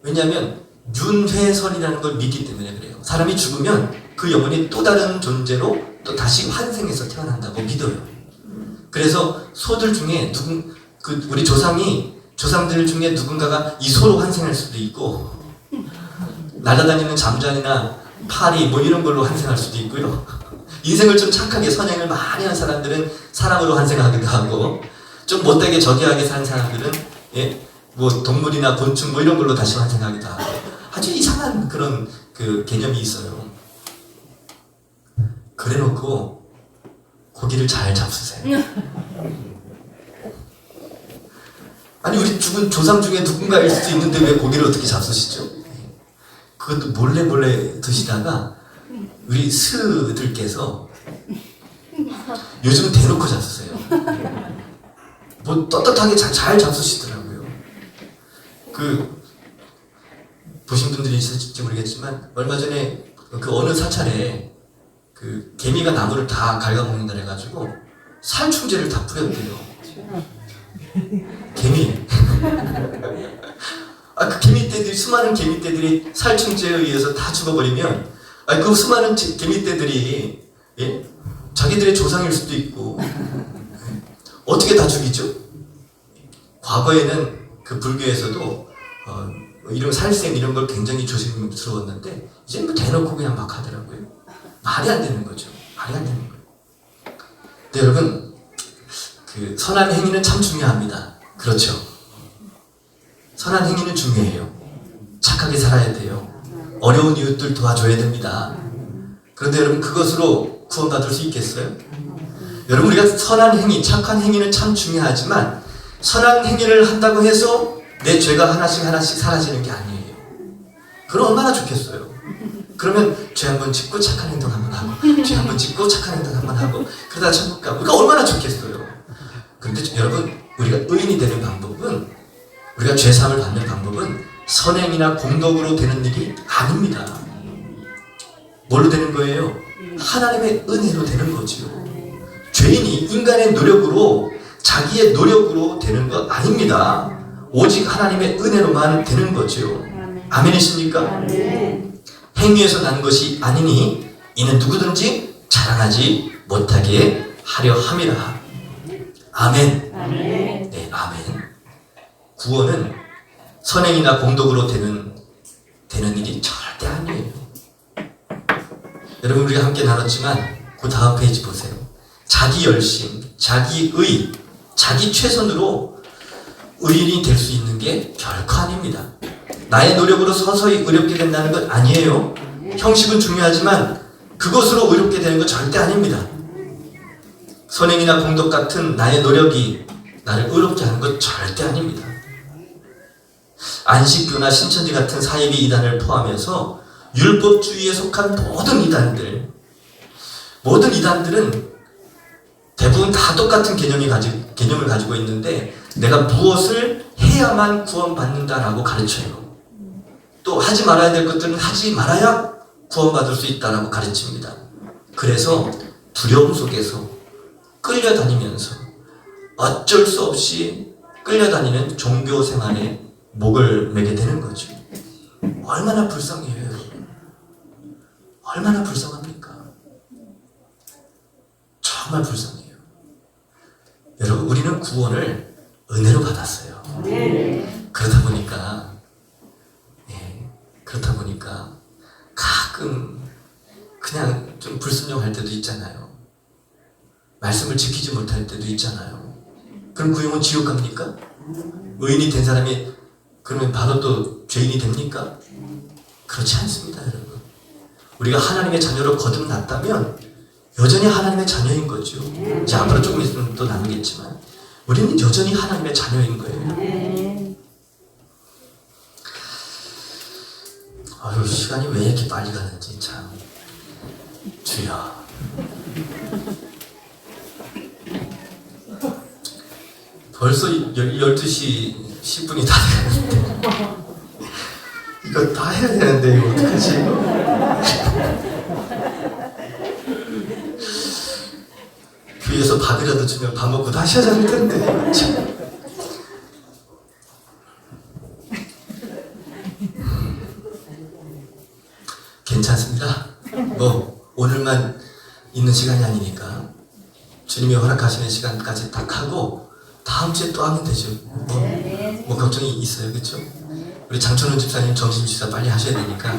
왜냐하면 윤회선이라는 걸 믿기 때문에 그래요. 사람이 죽으면 그 영혼이 또 다른 존재로 또 다시 환생해서 태어난다고 믿어요. 그래서 소들 중에 우리 조상들 중에 누군가가 이 소로 환생할 수도 있고, 날아다니는 잠자리나 파리 뭐 이런 걸로 환생할 수도 있고요. 인생을 좀 착하게 선행을 많이 한 사람들은 사람으로 환생하기도 하고, 좀 못되게 저기하게 산 사람들은 뭐 동물이나 곤충 뭐 이런 걸로 다시 환생하기도 하고, 아주 이상한 그런 그 개념이 있어요. 그래놓고 고기를 잘 잡수세요. 아니, 우리 죽은 조상 중에 누군가일 수도 있는데 왜 고기를 어떻게 잡수시죠? 그것도 몰래 드시다가 우리 스들께서 요즘 대놓고 잡수세요. 뭐 떳떳하게 잘 잡수시더라고요. 보신 분들이 있을지 모르겠지만 얼마 전에 그 어느 사찰에 그 개미가 나무를 다 갉아먹는다 해가지고 살충제를 다 뿌렸대요. 개미. 그 개미떼들이, 수많은 개미떼들이 살충제에 의해서 다 죽어버리면, 그 수많은 개미떼들이, 자기들의 조상일 수도 있고, 어떻게 다 죽이죠? 과거에는 그 불교에서도, 이런 살생 이런 걸 굉장히 조심스러웠는데, 이제 뭐 대놓고 그냥 막 하더라고요. 말이 안 되는 거죠. 말이 안 되는 거예요. 근데 여러분, 그 선한 행위는 참 중요합니다. 그렇죠? 선한 행위는 중요해요. 착하게 살아야 돼요. 어려운 이웃들 도와줘야 됩니다. 그런데 여러분, 그것으로 구원받을 수 있겠어요? 여러분, 우리가 선한 행위, 착한 행위는 참 중요하지만 선한 행위를 한다고 해서 내 죄가 하나씩 사라지는 게 아니에요. 그럼 얼마나 좋겠어요? 그러면 죄 한번 짓고 착한 행동 한번 하고, 죄 한번 짓고 착한 행동 한번 하고, 그러다 천국 가고, 그러니까 얼마나 좋겠어요? 그런데 여러분, 우리가 의인이 되는 방법은, 우리가 죄사함을 받는 방법은 선행이나 공덕으로 되는 일이 아닙니다. 뭘로 되는 거예요? 하나님의 은혜로 되는 거죠. 죄인이 인간의 노력으로, 자기의 노력으로 되는 것 아닙니다. 오직 하나님의 은혜로만 되는 거죠. 아멘이십니까? 아멘. 행위에서 난 것이 아니니 이는 누구든지 자랑하지 못하게 하려 함이라. 아멘. 아멘. 네, 아멘. 구원은 선행이나 공덕으로 되는 일이 절대 아니에요. 여러분, 우리가 함께 나눴지만 그 다음 페이지 보세요. 자기 열심, 자기 의, 자기 최선으로 의인이 될 수 있는 게 결코 아닙니다. 나의 노력으로 서서히 의롭게 된다는 건 아니에요. 형식은 중요하지만 그것으로 의롭게 되는 건 절대 아닙니다. 선행이나 공덕 같은 나의 노력이 나를 의롭게 하는 건 절대 아닙니다. 안식교나 신천지 같은 사이비 이단을 포함해서 율법주의에 속한 모든 이단들은 대부분 다 똑같은 개념을 가지고 있는데 내가 무엇을 해야만 구원받는다라고 가르쳐요. 또 하지 말아야 될 것들은 하지 말아야 구원받을 수 있다라고 가르칩니다. 그래서 두려움 속에서 끌려다니면서 어쩔 수 없이 끌려다니는 종교 생활에 목을 매게 되는 거죠. 얼마나 불쌍해요, 여러분. 얼마나 불쌍합니까? 정말 불쌍해요. 여러분, 우리는 구원을 은혜로 받았어요. 그러다 보니까 가끔 그냥 좀 불순종할 때도 있잖아요. 말씀을 지키지 못할 때도 있잖아요. 그럼 그 영혼 지옥 갑니까? 의인이 된 사람이 그러면 바로 또 죄인이 됩니까? 그렇지 않습니다, 여러분. 우리가 하나님의 자녀로 거듭났다면 여전히 하나님의 자녀인 거죠. 이제 앞으로 조금 있으면 또 나누겠지만 우리는 여전히 하나님의 자녀인 거예요. 아유, 시간이 왜 이렇게 빨리 가는지 참. 주여. 벌써 12시 10분이 다 되는데 이거 다 해야 되는데 이거 어떡하지? 위에서 밥이라도 주면 밥 먹고 다시 하자는 텐데 참. 괜찮습니다. 뭐 오늘만 있는 시간이 아니니까 주님이 허락하시는 시간까지 딱 하고 다음 주에 또 하면 되죠. 뭐 걱정이 있어요, 그렇죠? 우리 장천훈 집사님 점심 식사 빨리 하셔야 되니까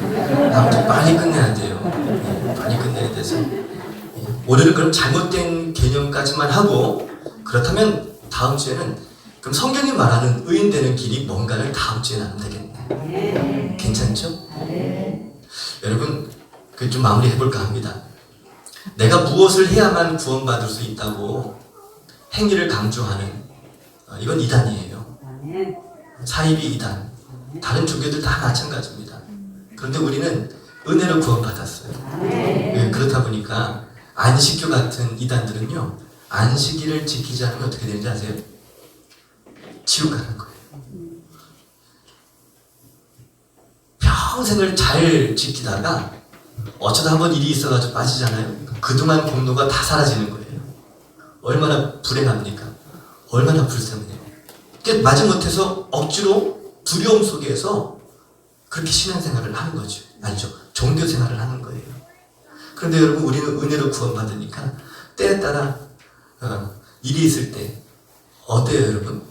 다음 주에 빨리 끝내야 돼요. 빨리 끝내야 돼서 오늘은 그럼 잘못된 개념까지만 하고 그렇다면 다음 주에는 그럼 성경이 말하는 의인 되는 길이 뭔가를 다음 주에 나누면 되겠네. 괜찮죠? 여러분, 좀 마무리해볼까 합니다. 내가 무엇을 해야만 구원받을 수 있다고 행위를 강조하는 이건 이단이에요. 사이비 이단. 다른 종교들 다 마찬가지입니다. 그런데 우리는 은혜로 구원받았어요. 그렇다 보니까 안식교 같은 이단들은요, 안식일을 지키지 않으면 어떻게 되는지 아세요? 지옥 가는 거예요. 평생을 잘 지키다가 어쩌다 한번 일이 있어가지고 빠지잖아요. 그동안 공로가 다 사라지는 거예요. 얼마나 불행합니까? 얼마나 불쌍해요. 마지못해서 억지로 두려움 속에서 그렇게 신앙생활을 하는 거죠. 아니죠. 종교생활을 하는 거예요. 그런데 여러분, 우리는 은혜로 구원받으니까 때에 따라 일이 있을 때 어때요, 여러분?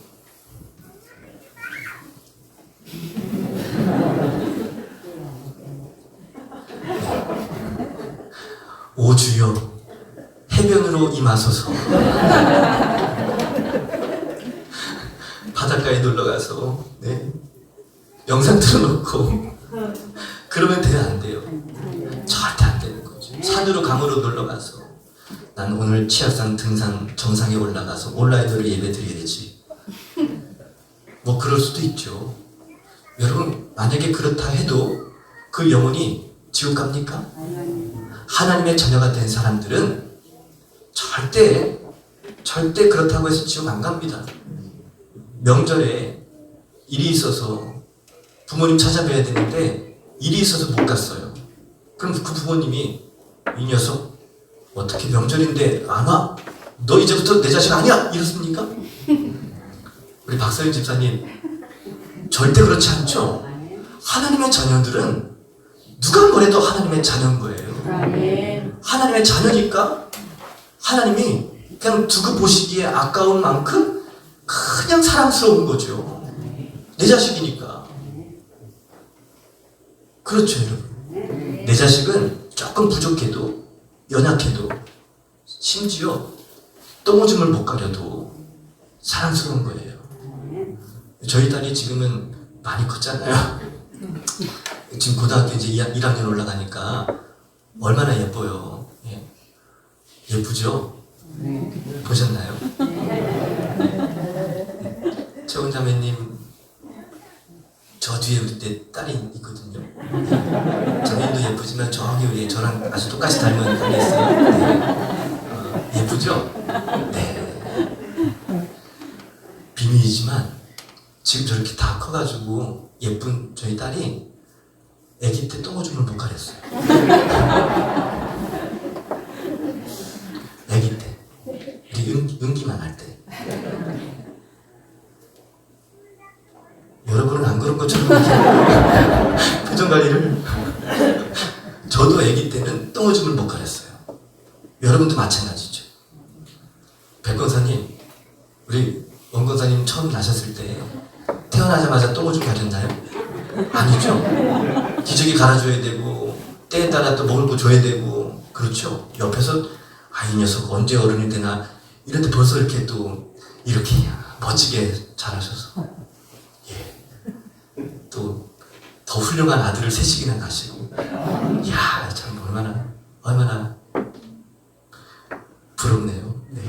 오 주여, 해변으로 임하소서. 바닷가에 놀러가서 영상 틀어놓고 그러면 돼요, 안 돼요? 절대 안 되는 거죠. 산으로 강으로 놀러가서 난 오늘 치악산 등산 정상에 올라가서 온라인으로 예배 드려야지, 뭐 그럴 수도 있죠. 여러분, 만약에 그렇다 해도 그 영혼이 지옥 갑니까? 하나님의 자녀가 된 사람들은 절대 그렇다고 해서 지옥 안 갑니다. 명절에 일이 있어서 부모님 찾아뵈야 되는데 일이 있어서 못 갔어요. 그럼 그 부모님이 이 녀석 어떻게 명절인데 안 와? 너 이제부터 내 자식 아니야? 이렇습니까? 우리 박서윤 집사님, 절대 그렇지 않죠? 하나님의 자녀들은 누가 뭐래도 하나님의 자녀인 거예요. 하나님의 자녀니까 하나님이 그냥 두고 보시기에 아까운 만큼 그냥 사랑스러운 거죠. 내 자식이니까. 그렇죠, 여러분. 내 자식은 조금 부족해도, 연약해도, 심지어 똥오줌을 못 가려도 사랑스러운 거예요. 저희 딸이 지금은 많이 컸잖아요. 지금 고등학교 이제 1학년 올라가니까 얼마나 예뻐요. 예. 예쁘죠? 보셨나요? 최원자매님, 저 뒤에 우리 내 딸이 있거든요. 저희도 예쁘지만 저기 위에 저랑 아주 똑같이 닮은 딸이 있어요. 네. 예쁘죠? 네. 비밀이지만 지금 저렇게 다 커가지고 예쁜 저희 딸이 아기 때 똥오줌을 못 가렸어요. 아기 때. 응기만 할 때. 여러분은 안 그런 것처럼 이렇게 표정 관리를. 저도 아기 때는 똥오줌을 못 가렸어요. 여러분도 마찬가지죠. 백권사님, 우리 원권사님 처음 나셨을 때 태어나자마자 똥오줌 가렸나요? 아니죠. 기저귀 갈아줘야 되고 때에 따라 또 먹을 거 줘야 되고, 그렇죠. 옆에서 이 녀석 언제 어른이 되나 이런데 벌써 이렇게 또 이렇게 멋지게 자라셔서, 예, 또 더 훌륭한 아들을 셋씩이나 낳으시고, 이야, 참 얼마나 부럽네요. 네.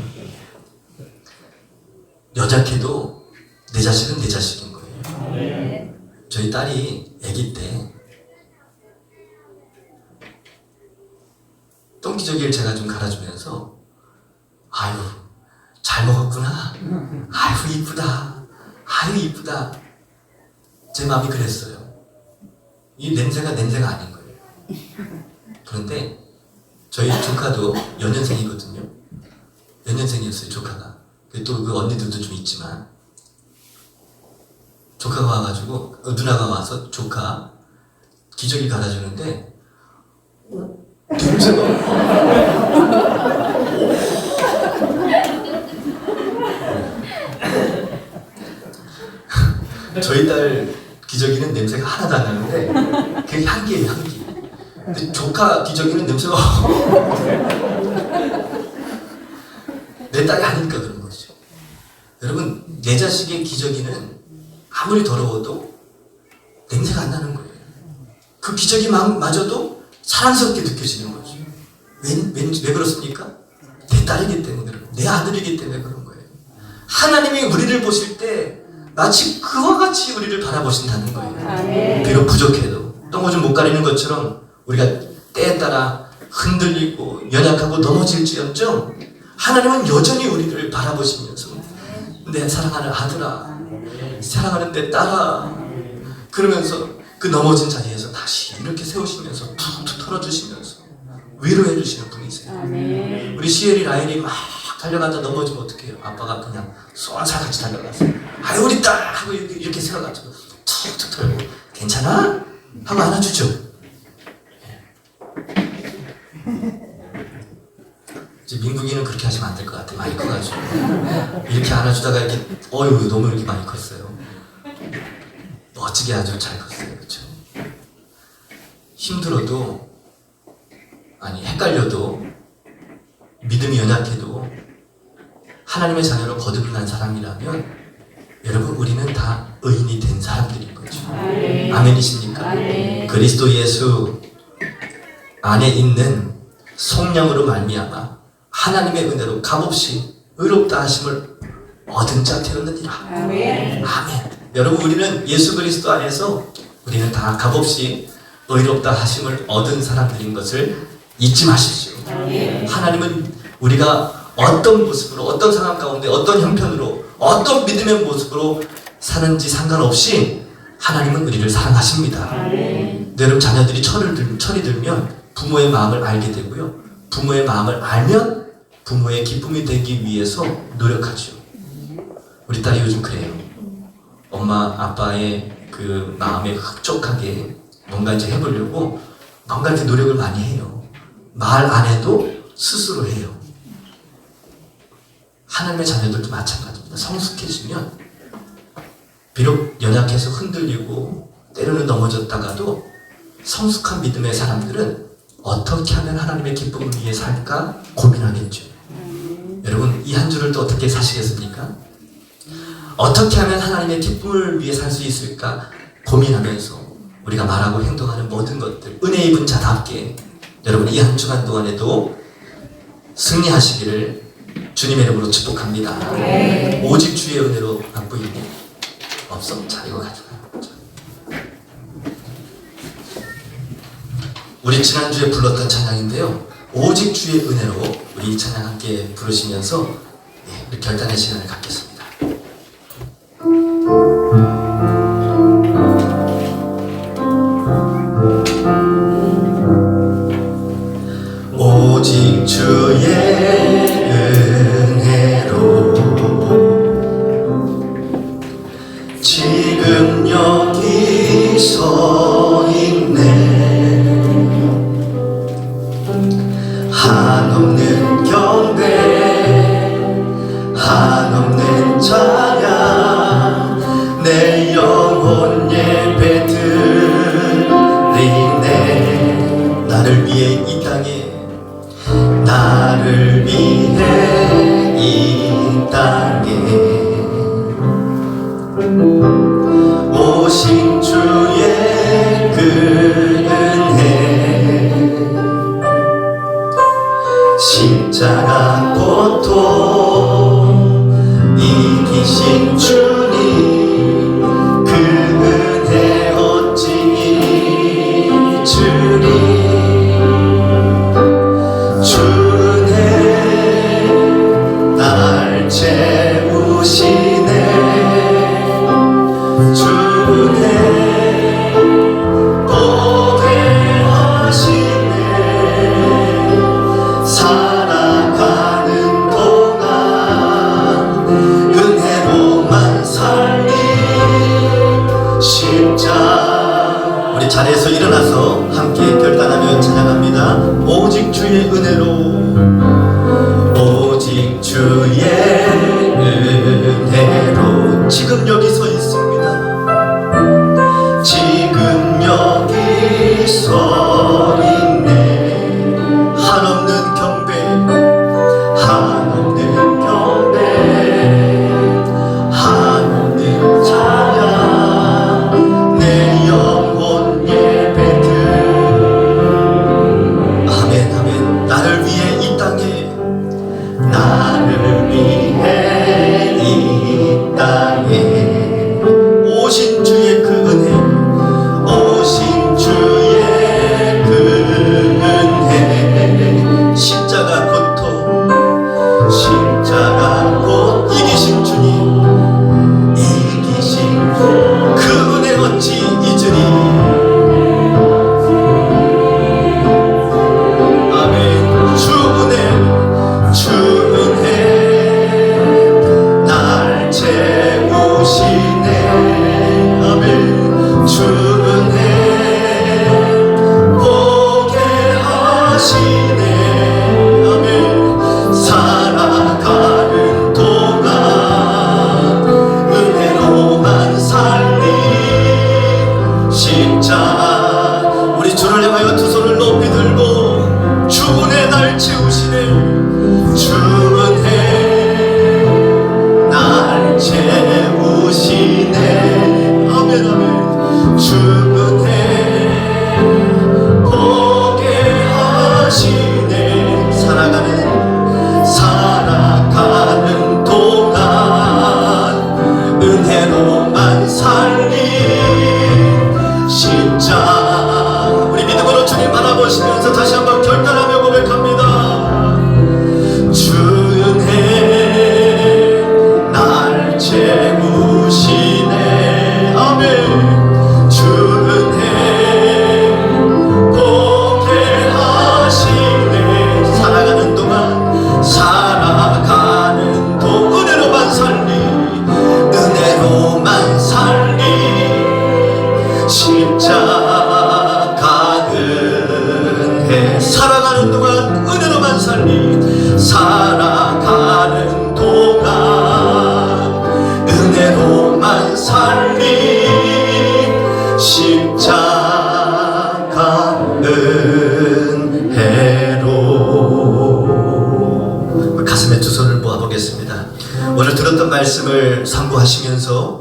여자케도 내 자식은 내 자식인 거예요. 저희 딸이 아기 때 똥기저귀를 제가 좀 갈아주면서, 아유, 잘 먹었구나. 아유, 이쁘다. 아유, 이쁘다. 제 마음이 그랬어요. 이 냄새가 아닌 거예요. 그런데 저희 조카도 연년생이거든요. 연년생이었어요, 조카가. 또 그 언니들도 좀 있지만, 조카가 와가지고, 누나가 와서 조카 기저귀 갈아주는데 냄새가 저희 딸 기저귀는 냄새가 하나도 안 나는데 그게 향기예요, 향기. 근데 조카 기저귀는 냄새가 내 딸이 아니니까 그런 거죠. 여러분, 내 자식의 기저귀는 아무리 더러워도 냄새가 안 나는 거예요. 그 기저귀마저도 사랑스럽게 느껴지는 거죠. 왜 그렇습니까? 내 딸이기 때문에, 내 아들이기 때문에 그런 거예요. 하나님이 우리를 보실 때 마치 그와 같이 우리를 바라보신다는 거예요. 비록 부족해도 똥오줌 못 가리는 것처럼 우리가 때에 따라 흔들리고 연약하고 넘어질지언정 하나님은 여전히 우리를 바라보시면서 내 사랑하는 아들아, 사랑하는 내 딸아, 그러면서 그 넘어진 자리에서 다시 이렇게 세우시면서 툭툭 털어주시면서 위로해 주시는 분이세요. 우리 시엘이 라엘이 막 달려가다 넘어지면 어떡해요? 아빠가 그냥 쏜살같이 달려가서 아유 우리 딸! 하고 이렇게 세워가지고 툭툭 털고 괜찮아? 하고 안아주죠. 이제 민국이는 그렇게 하시면 안 될 것 같아. 많이 커가지고 이렇게 안아주다가 이렇게 어휴 너무 이렇게 많이 컸어요. 멋지게 아주 잘 컸어요. 그렇죠? 힘들어도 헷갈려도 믿음이 연약해도 하나님의 자녀로 거듭난 사람이라면 여러분 우리는 다 의인이 된 사람들인 거죠. 아멘이십니까? 그리스도 예수 안에 있는 성령으로 말미암아 하나님의 은혜로 값없이 의롭다 하심을 얻은 자 되었느니라. 아멘. 여러분 우리는 예수 그리스도 안에서 우리는 다 값없이 의롭다 하심을 얻은 사람들인 것을 잊지 마십시오. 하나님은 우리가 어떤 모습으로, 어떤 상황 가운데, 어떤 형편으로, 어떤 믿음의 모습으로 사는지 상관없이 하나님은 우리를 사랑하십니다. 여러분 자녀들이 철이 들면 부모의 마음을 알게 되고요. 부모의 마음을 알면 부모의 기쁨이 되기 위해서 노력하죠. 우리 딸이 요즘 그래요. 엄마, 아빠의 그 마음에 흡족하게 뭔가 이제 해보려고 뭔가 이렇게 노력을 많이 해요. 말 안 해도 스스로 해요. 하나님의 자녀들도 마찬가지입니다. 성숙해지면 비록 연약해서 흔들리고 때로는 넘어졌다가도 성숙한 믿음의 사람들은 어떻게 하면 하나님의 기쁨을 위해 살까 고민하겠죠. 여러분, 이 한 주를 또 어떻게 사시겠습니까? 어떻게 하면 하나님의 기쁨을 위해 살 수 있을까 고민하면서 우리가 말하고 행동하는 모든 것들 은혜 입은 자답게 여러분 이 한 주간 동안에도 승리하시기를 주님의 이름으로 축복합니다. 네. 오직 주의 은혜로 맛보이니 없어. 자, 이거 가져가요. 우리 지난주에 불렀던 찬양인데요, 오직 주의 은혜로 우리 이 찬양 함께 부르시면서 우리 결단의 시간을 갖겠습니다. 오직 주의 은혜로 지금 여기 서 있네. 한없는 경배 한없는 찬양 내 영혼 예배 드리네. 나를 위해 이 땅에 나를 위해 이 땅에 오신 주의 그 은혜 십자가 고통 이기신 주님 그 은혜 어찌 잊으리. 채우시네. 주네 보게 하시네. 살아가는 동안 은혜로만 살리 십자. 우리 자리에서 일어나서 함께 결단하며 찬양합니다. 오직 주의 은혜로 오직 주의 은혜로 지금 여기 서 있습니다. 지금 여기 서 있네. 한없는 경배 한없는 경배 한없는 찬양 내 영혼 예배드. 아멘 아멘. 나를 위해 이 땅에 나를 위해 이 땅에 오신 주의 그 은혜 오신 주의 그 은혜 십자가 고통 십자가 곧 이기신 주님 이기신 그 은혜 어찌 잊으리. 아멘. 주 은혜 주 은혜 날 채우시네. 아멘. 주 은혜 보게 하시네. 아멘. 살아가는 동안 은혜로만 살리 십자. 우리 주를 향하여 두 손을 높이 들고 주 은혜 날 채우시네. 주 은혜 날 채우시네. 아멘 아멘. 주 은혜 보게 하시네. 살아가는 동안 은혜로만 살리 십자. 우리 믿음으로 주님 바라보시면서 다시 한번 결단하며 고백합니다. 주 은혜 날 채우시네. 아멘. 주 은혜 보게 하시네. 살아가는 동안 은혜로만 살리 은혜로만 살리 부족한 삶이 십자가 은혜로. 가슴에 두 손을 모아보겠습니다. 오늘 들었던 말씀을 상고하시면서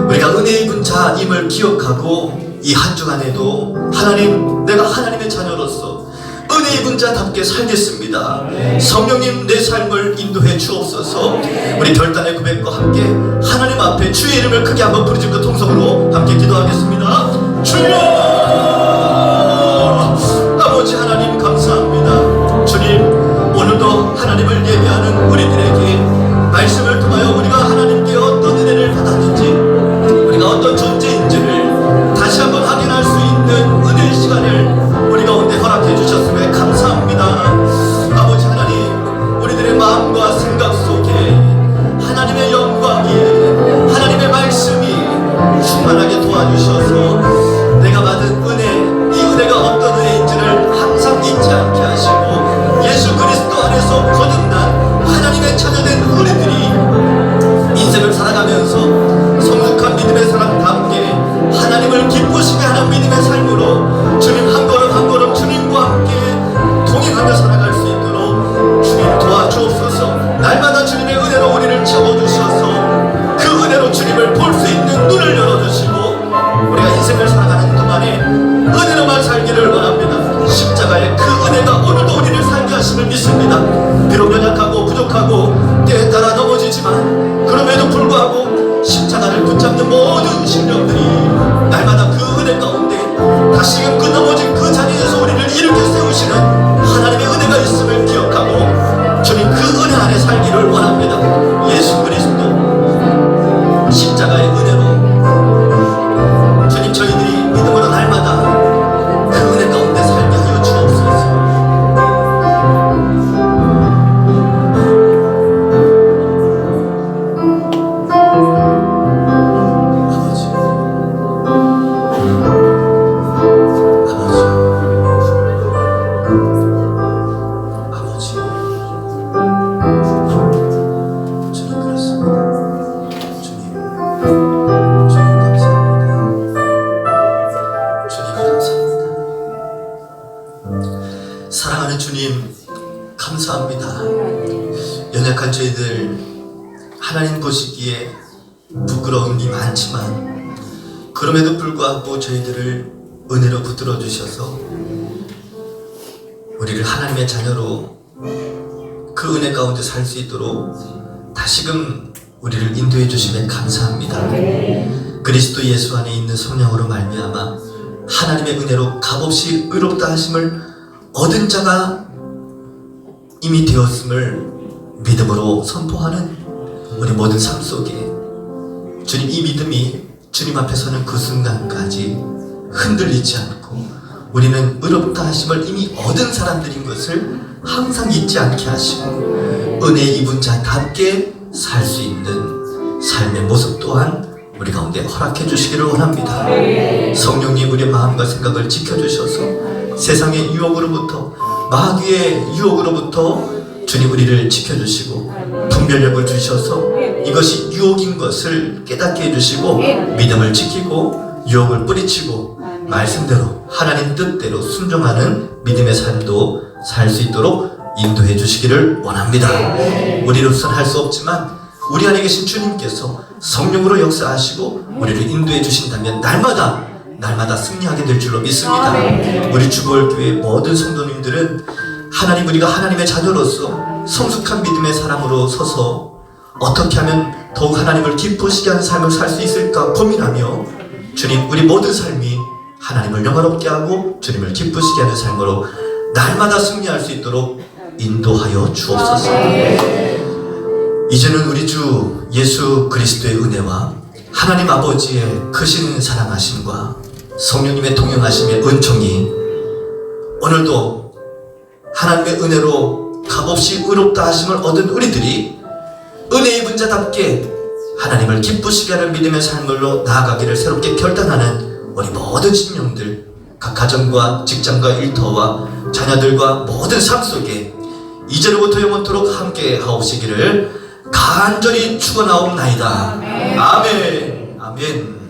우리가 은혜 입은 자임을 기억하고 이 한 주간에도 하나님, 내가 하나님의 자녀로서 은혜 입은 자답게 살겠습니다. 성령님, 내 삶을 인도해 주옵소서. 우리 결단의 고백과 함께 하나님 앞에 주의 이름을 크게 한번 부르짖고 통성으로 함께 기도하겠습니다. 주여, 아버지 하나님 감사합니다. 주님, 오늘도 하나님을 예배하는 우리들에게 말씀을 통하여 우리가 하나님께 어떤 은혜를 받았는지, 우리가 어떤 존재인지를 다시 한번 확인할 수 있는 은혜의 시간을 우리 가운데 허락해 주셨음에 감사합니다. 아버지 하나님, 우리들의 마음과 생각 속에 하나님의 영광이, 하나님의 말씀이 충만하게 도와주셔서 내가 받은 은혜, 이 은혜가 어떤 은혜인지를 항상 잊지 않게 하시고 예수 그리스도 안에서 거듭난 하나님의 자녀된 우리들이 인생을 살아가면서 성숙한 믿음의 사람답게 하나님을 기쁘시게 하는 믿음의 삶으로 주님 한 걸음 한 걸음 주님과 함께 동행하며 살아갈 수 있도록 주님 도와주옵소서. 날마다 주님의 은혜로 우리를 채워주셔서 그 은혜로 주님을 볼 수 있는 눈을 열어주시고 우리가 인생을 살아가는 동안에 은혜로만 살기를 원합니다. 십자가의 그 은혜가 오늘도 우리를 살게 하심을 믿습니다. 비록 연약하고 부족하고 때에 따라 넘어지지만 그럼에도 불구하고 십자가를 붙잡는 모든 심령들이 날마다 그 은혜 가운데 다시금 그 넘어진 그 자리에서 우리를 일으켜 세우시는 하나님의 은혜가 있음을 기억하고 주님 그 은혜 안에 살기를 원합니다. 예수 그리스도 십자가의 은혜로 주님 저희들이 믿음으로 날마다 그 은혜 가운데 살게 하여 주옵소서. 사랑하는 주님 감사합니다. 연약한 저희들 하나님 보시기에 부끄러운 게 많지만 그럼에도 불구하고 저희들을 은혜로 붙들어 주셔서 우리를 하나님의 자녀로 그 은혜 가운데 살 수 있도록 다시금 우리를 인도해 주심에 감사합니다. 그리스도 예수 안에 있는 성령으로 말미암아 하나님의 은혜로 값없이 의롭다 하심을 얻은 자가 이미 되었음을 믿음으로 선포하는 우리 모든 삶 속에 주님, 이 믿음이 주님 앞에 서는 그 순간까지 흔들리지 않고 우리는 의롭다 하심을 이미 얻은 사람들인 것을 항상 잊지 않게 하시고 은혜 입은 자답게 살 수 있는 삶의 모습 또한 우리 가운데 허락해 주시기를 원합니다. 성령님, 우리의 마음과 생각을 지켜주셔서 세상의 유혹으로부터, 마귀의 유혹으로부터 주님 우리를 지켜주시고 분별력을 주셔서 이것이 유혹인 것을 깨닫게 해주시고 믿음을 지키고 유혹을 뿌리치고 말씀대로 하나님 뜻대로 순종하는 믿음의 삶도 살 수 있도록 인도해 주시기를 원합니다. 우리로서는 할 수 없지만 우리 안에 계신 주님께서 성령으로 역사하시고 우리를 인도해 주신다면 날마다 승리하게 될 줄로 믿습니다. 우리 주보울교회 모든 성도님들은 하나님, 우리가 하나님의 자녀로서 성숙한 믿음의 사람으로 서서 어떻게 하면 더욱 하나님을 기쁘시게 하는 삶을 살 수 있을까 고민하며 주님, 우리 모든 삶이 하나님을 영화롭게 하고 주님을 기쁘시게 하는 삶으로 날마다 승리할 수 있도록 인도하여 주옵소서. 이제는 우리 주 예수 그리스도의 은혜와 하나님 아버지의 크신 사랑하심과 성령님의 동행하심의 은총이 오늘도 하나님의 은혜로 값없이 의롭다 하심을 얻은 우리들이 은혜 입은 자답게 하나님을 기쁘시게 하는 믿음의 삶으로 나아가기를 새롭게 결단하는 우리 모든 심령들, 각 가정과 직장과 일터와 자녀들과 모든 삶 속에 이제로부터 영원토록 함께 하옵시기를 간절히 축원하옵나이다. 아멘. 아멘.